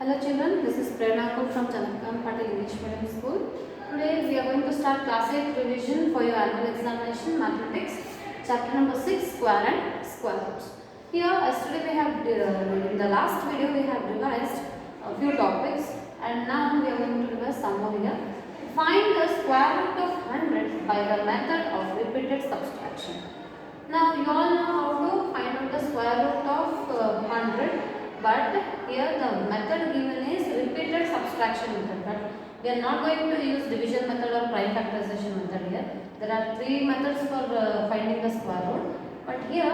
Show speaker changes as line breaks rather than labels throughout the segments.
Hello children, this is Prerna Kaur from Chanakam Patel English Medium School. Today we are going to start class 8 revision for your annual examination mathematics chapter number 6 square and square roots. Here yesterday we have in the last video we have revised a few topics and now we are going to revise some more here. Find the square root of 100 by the method of repeated subtraction. Now you all know how to find out the square root of 100. But here the method given is repeated subtraction method. But we are not going to use division method or prime factorization method here. There are three methods for finding the square root. But here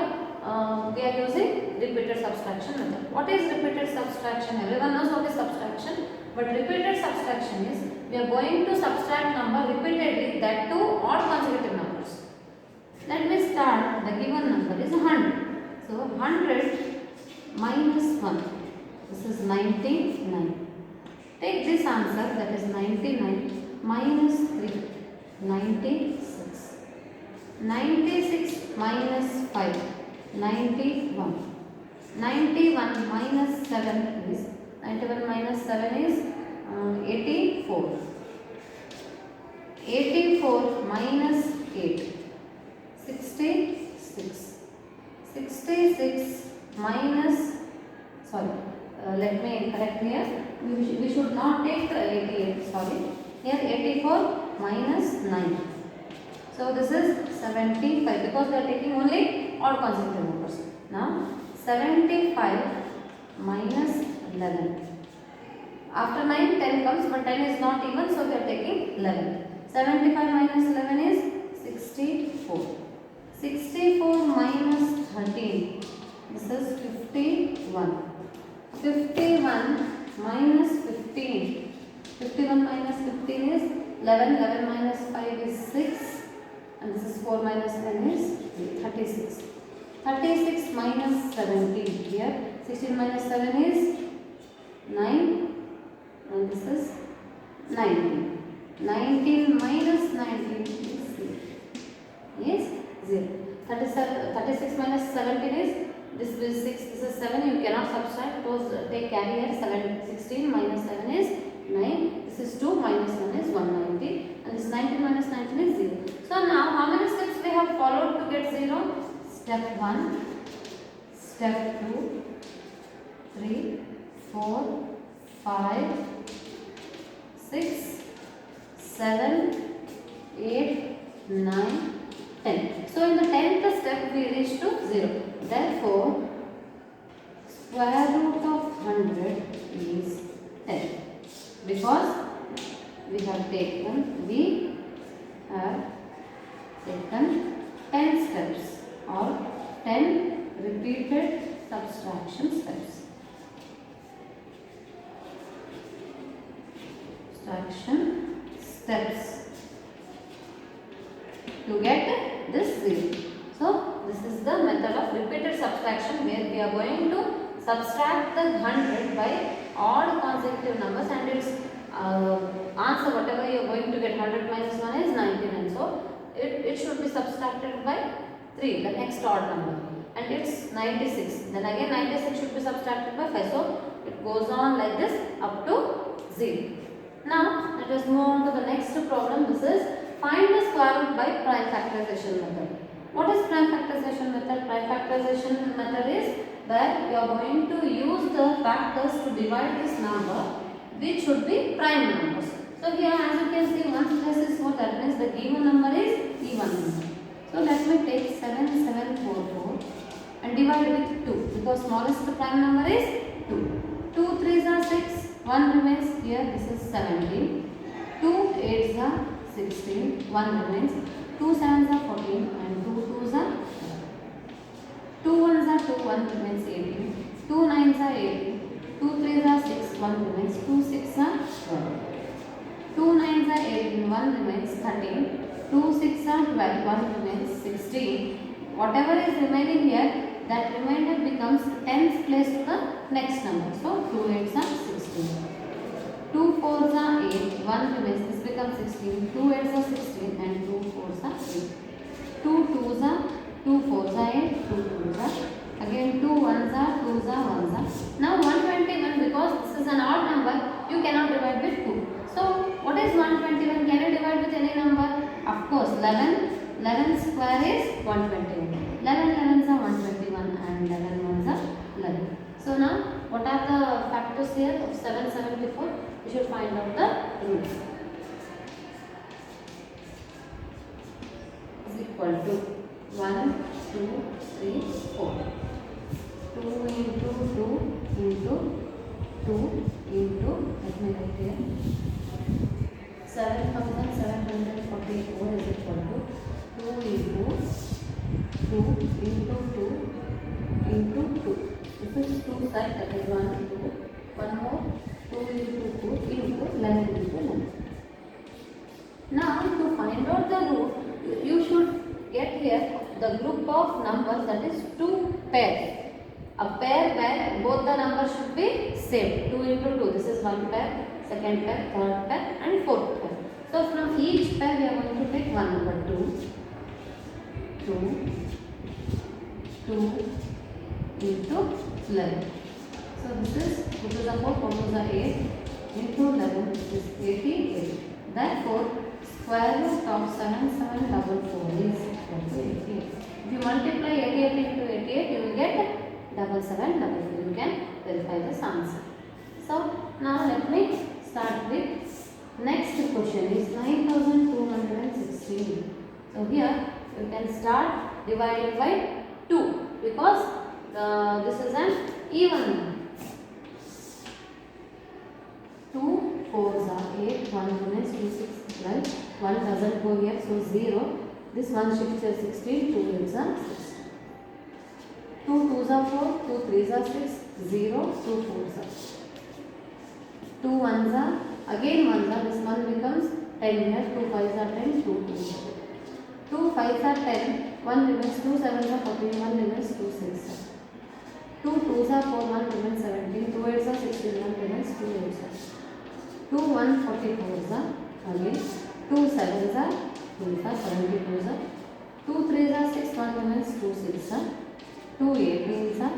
we are using repeated subtraction method. What is repeated subtraction? Everyone knows what is subtraction. But repeated subtraction is we are going to subtract number repeatedly, that too odd consecutive numbers. Let me start. The given number is 100. So 100 minus 1, this is 99. Take this answer, that is 99 minus 3, 96. 96 minus 5, 91. 91 minus 7 is 91 minus 7 is 84. 84 minus 8, 66. 66 minus, let me correct here, we should not take the 88, here 84 minus 9. So this is 75 because we are taking only odd consecutive numbers. Now 75 minus 11. After 9, 10 comes, but 10 is not even, so we are taking 11. 75 minus 11 is 64. 64 minus 13. This is 51. 51 minus 15. 51 minus 15 is 11. 11 minus 5 is 6. And this is 4 minus 10 is 36. 36 minus 17. Here 16 minus 7 is 9. And this is 19. 19 minus 19 is 0. Yes, 0. 36 minus 17 is, this is 6, this is 7, you cannot subtract, suppose take carry here, 16 minus 7 is 9, this is 2 minus 1 is 190 and this 19 minus 19 is 0. So now how many steps we have followed to get 0? Step 1, step 2, 3, 4, 5, 6, 7, 8, 9, 10. So in the 10th step we reach to 0. Therefore, square root of 100 is 10. Because we have taken 10 steps or 10 repeated subtraction steps. Subtraction steps to get this 0. So this is the method of repeated subtraction where we are going to subtract the 100 by odd consecutive numbers and its answer, whatever you are going to get, 100 minus 1 is 99. So it should be subtracted by 3, the next odd number, and it's 96. Then again 96 should be subtracted by 5. So it goes on like this up to 0. Now let us move on to the next problem. This is find the square root by prime factorization method. What is prime factorization method? Prime factorization method is that you are going to use the factors to divide this number which should be prime numbers. So here as you can see 1 plus is 4, that means the given number is even number. So let me take 7744 and divide with 2 because smallest prime number is 2. 2 3s are 6, 1 remains here, this is 17. 2 8s are 16, 1 remains. 2 7s are 14 and 2 2s are 2 1s are 2, 1 remains 18. 2 9s are 18. 2 3s are 6, 1 remains. 2 6 are 12. 2 9s are 18, 1 remains 13. 2 6 are 12, 1 remains 16. Whatever is remaining here, that remainder becomes 10th place to the next number. So 2 8s are 16. 2 4s are 8, 1 remains, this becomes 16, 2 8s are 16 and 2 4s are 8. 2 2s are 2 4s are 8, 2 2s are, again 2 1s are 2s are 1s are. Now 121, because this is an odd course 11 square is 121. 11 11s are 121 and 11 ones are 11. So now what are the factors here of 774? We should find out the root. Is equal to 1, 2, 3, 4. 2 into 2 into 2 into, let me write here, 7744 is equal to 2 into 2 into 2 into 2. This is 2 side, that is 1, 2. One more, 2 into 2 into 11 into 11. Now to find out the root, you should get here the group of numbers, that is 2 pairs. A pair where both the numbers should be same. 2 into 2, this is one pair, second pair, third pair and fourth pair. So from each pair we are going to take one number 2, 2, 2 into 11. So this is 2 to the 4, 4 to the 8 into 11, this is 88. Therefore, square root of 7744 is equal to 88. If you multiply 88 into 88, you will get 7744. You can verify this answer. So now let me start with next question is 9216. So here you can start dividing by 2 because this is an even number. 2 4s are 8, 1 remains 2 6 12, 1 doesn't go here, so 0. This one shifts here 16, 2 is a 6. 2 2s are 4, 2 3s are 6, 0, 2 4s are 2 1s are, again 1s are, this one becomes 10 here, 2 5s are 10, 2 2s are 2 5s are 10, 1 remains, 2 7s are 14, 1 remains, 2 6s are 2 2s are 4, 1 remains 17, 2 8s are 16, 1 remains 2 8s are 2 1 44s are, again 2 7s are 25, 72s are 2 3s are 6, 1 remains 2 6s are 2 18s are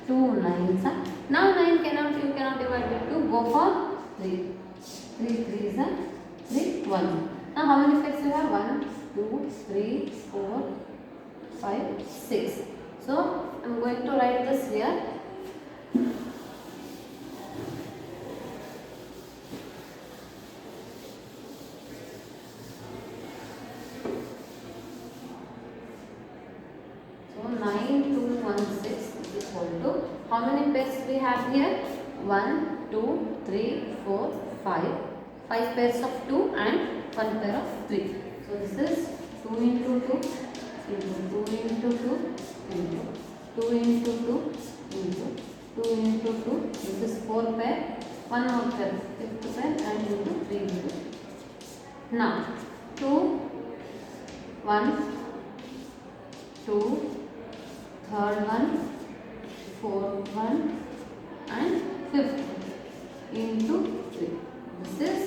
2 9s are. Now 9 you cannot divide by 2, go for 3. 3 3s are 3 1. Now how many pairs you have? 1 2 3 4 5 6. So I am going to write this here. So 9216 is equal to, how many pairs we have here? 1 2 3 4 5. 5 pairs of 2 and 1 pair of 3. So this is 2 into 2 into 2 into 2 into 2 into 2 into 2 into 2. This is 4 pair. 1 more pair, 5th pair and into 3 into 2. Now 2 1 2 third one, fourth one and fifth one into 3. This is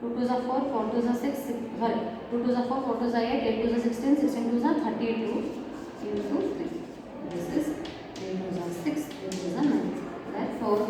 2 2s are 4, 4 2s are 6, 2 2s are 4, 4 2s are 8, 8 2s are 16, 16 2s are 32 into 3. This is 8 2s are 6, 8 2s are 9. Therefore,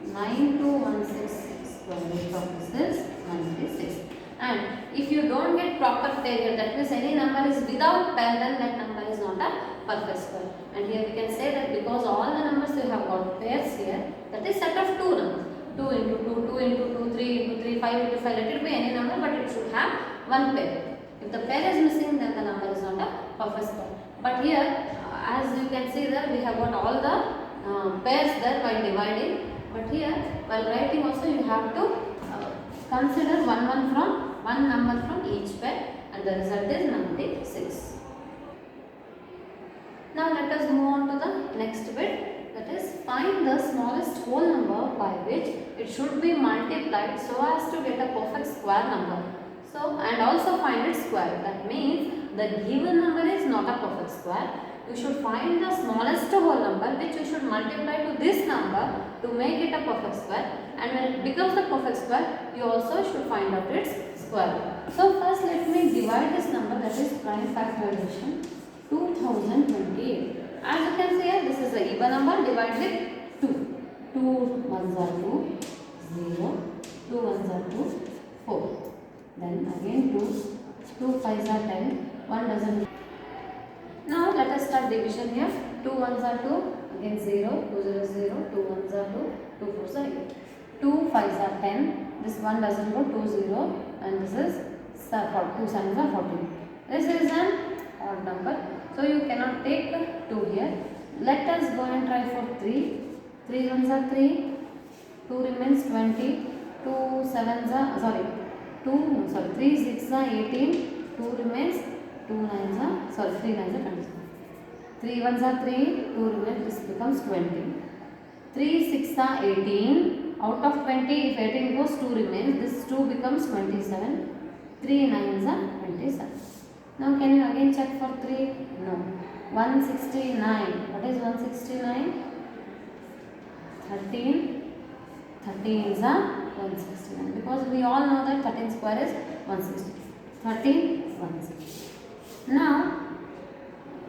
92166 square root of this is 96. And if you don't get proper pair here, that means any number is without pair, then that number is not a perfect square. And here we can say that because all the numbers you have got pairs here, that is set of 2 numbers. 2 into 2, 2 into 2, 3 into 3, 5 into 5, let it be any number, but it should have one pair. If the pair is missing, then the number is not a perfect square. But here, as you can see that we have got all the pairs there by dividing. But here, while writing also you have to consider one number from each pair, and the result is 96. Now let us move on to the next bit, that is find the smallest whole number by which it should be multiplied so as to get a perfect square number. So, and also find its square. That means the given number is not a perfect square. You should find the smallest whole number which you should multiply to this number to make it a perfect square, and when it becomes the perfect square, you also should find out its square. So first let me divide this number, that is prime factorization, 2028. As you can see here, this is a even number, divide with 2. 2 1s are 2, 0, 2 1s are 2, 4. Then again 2, 2 5s are 10, 1 doesn't. Now let us start division here. 2 1s are 2, again 0, 2 0 0, 2 1s are 2, 2 4s are 8. 2 5s are 10, this 1 doesn't go, 2 0, and this is 2 7s are 14. This is an odd number, so you cannot take 2 here. Let us go and try for 3. 3 1s are 3, 2 remains 20, 2 7s are, 3 6 are 18, 2 remains, 3 9s are 27. 3 1s are 3, 2 remains, this becomes 20. 3 6 are 18, out of 20 if 18 goes 2 remains, this 2 becomes 27. 3 9s are 27. Now can you again check for 3? No. 169, what is 169? 13. 13 is a 169, because we all know that 13 square is 160. 13 160. Now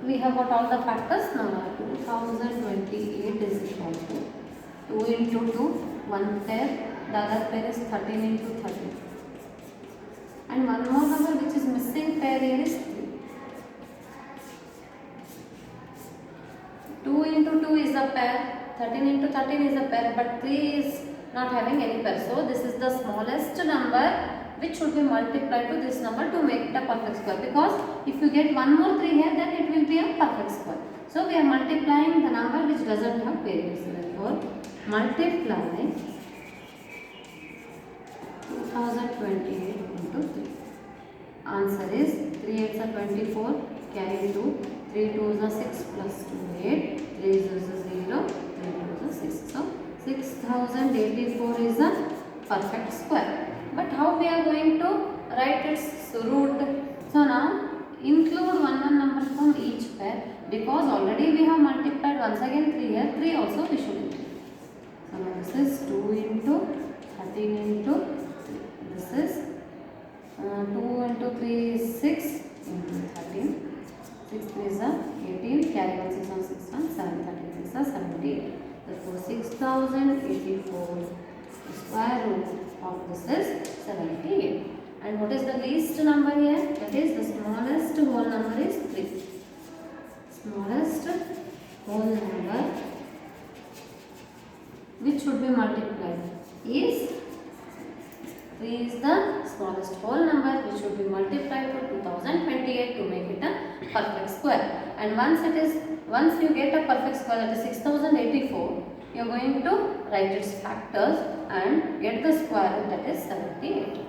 we have got all the factors. Now 2028 is equal to 2 into 2, 1 pair, the other pair is 13 into 13. And one more number which is missing pair here is 3. 2 into 2 is a pair, 13 into 13 is a pair, but 3 is not having any pair. So this is the smallest number which should be multiplied to this number to make it a perfect square, because if you get one more 3 here, then it will be a perfect square. So we are multiplying the number which doesn't have pairs. Therefore multiply 2028 into 3. Answer is 3 8s are 24, carry 2, 3 2s are 6 plus 2 8, 3 is 0, 3 2s are 6. So 6084 is a perfect square. But how we are going to write its root? So now include one number from each pair, because already we have multiplied once again 3 here, 3 also we should include. So now this is 2 into 13 into 3. This is 2 into 3 is 6 into 13. 6 3 is 18, carry 1 6 on 6 1, 7 13 6 are 78. Therefore 6084 square root of this is 78. And what is the least number here? That is the smallest whole number is 3. Smallest whole number which should be multiplied is 3 is the smallest whole number which should be multiplied to 2028 to make it a perfect square. And once you get a perfect square, that is 6084, you are going to write its factors and get the square root, that is 78.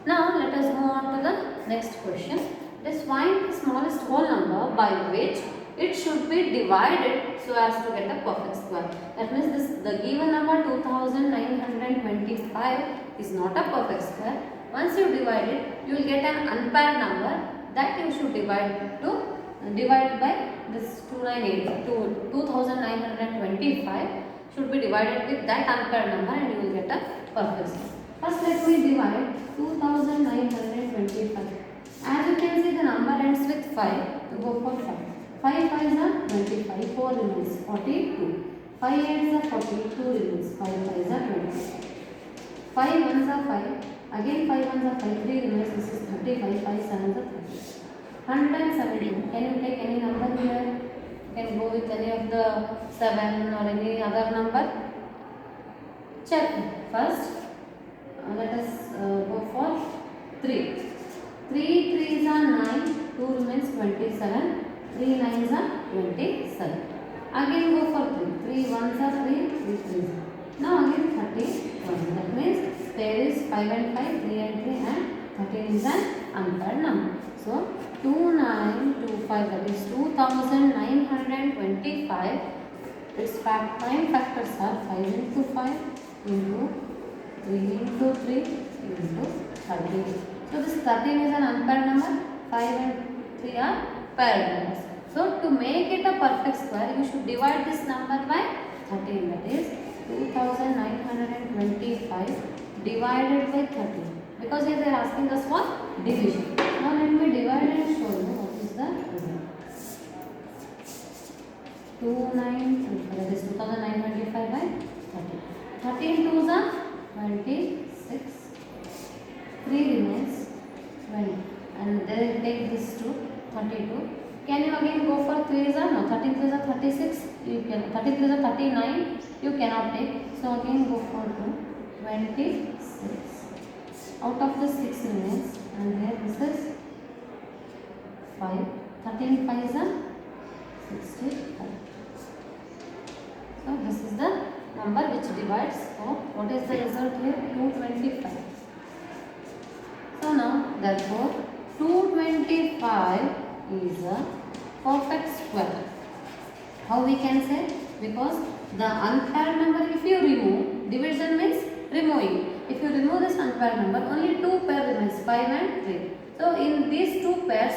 Now let us move on to the next question. Let us find the smallest whole number by which it should be divided so as to get a perfect square. That means the given number 2925 is not a perfect square. Once you divide it, you will get an unpaired number that you should divide by this 2925 should be divided with that unpaired number, and you will get a perfect square. First let me divide 2925. As you can see, the number ends with 5. You go for 5. 5 5s are 25, 4 remains 42. 5 8s are 40, 2 remains, 5 5s are 20. 5 1s are 5, again 5 1s are 5, 3 remains, this is 35, 5 7s are 30. 117. Can you take any number here? You can go with any of the 7 or any other number. Check. First, let us go for 3. 3 3s are 9, 2 remains 27, 3 9s are 27. Again go for 3. 3 1s are 3, 3 3s are. Now again 31. That means there is 5 and 5, 3 and 3, and 13 is an unpaired number. So 2925, that is 2925. Its prime factors are 5 into 5 into 3 into 3 into 13. So this 13 is an unpaired number, 5 and 3 are paired numbers. So to make it a perfect square, you should divide this number by 13, that is 2925 divided by 13, because here they are asking us for division. Now let me divide and show you what is the result. 2925, that is 2925 by 13. 13 2s are 26, 3 remains 20, and there 22. Can you again go for 3s are no, 13 3s are 36, you can 33s are 39, you cannot take. So again go for 2, 26. Out of the 6 remains, and here this is 5. 13 5s are 65. So this is the number which divides. So what is the result here? 225. So now therefore 225 is a perfect square. How we can say? Because the unpaired number, if you remove, division means removing. If you remove this unpaired number, only 2 pair remains, 5 and 3. So in these 2 pairs,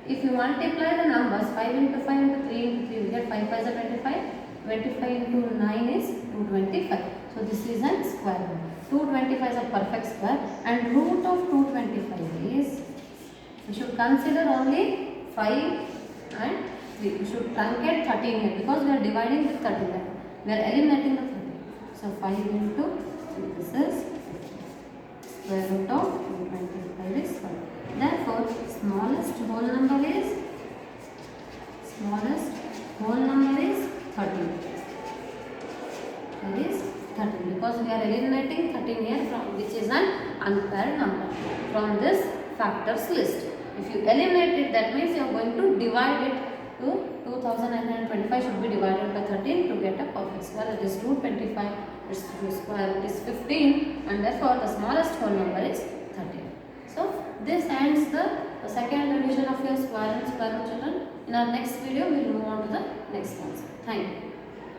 if you multiply the numbers 5 into 5 into 3 into 3, we get 5 5 is 25. 25 into 9 is 225. So this is a square number. 225 is a perfect square, and root of 225 is, you should consider only 5 and 3. You should truncate 13 here because we are dividing with 13. We are eliminating the 13. So 5 into 3, this is square root of 225 is 5. Therefore, smallest whole number is 13. That is 13 because we are eliminating 13 here from which is an unpaired number from this factors list. If you eliminate it, that means you are going to divide it to 2925 should be divided by 13 to get a perfect square. That is 225 is square root is 15, and therefore the smallest whole number is 13. So this ends the second revision of your square and square root children. In our next video, we will move on to the next ones. Thank you.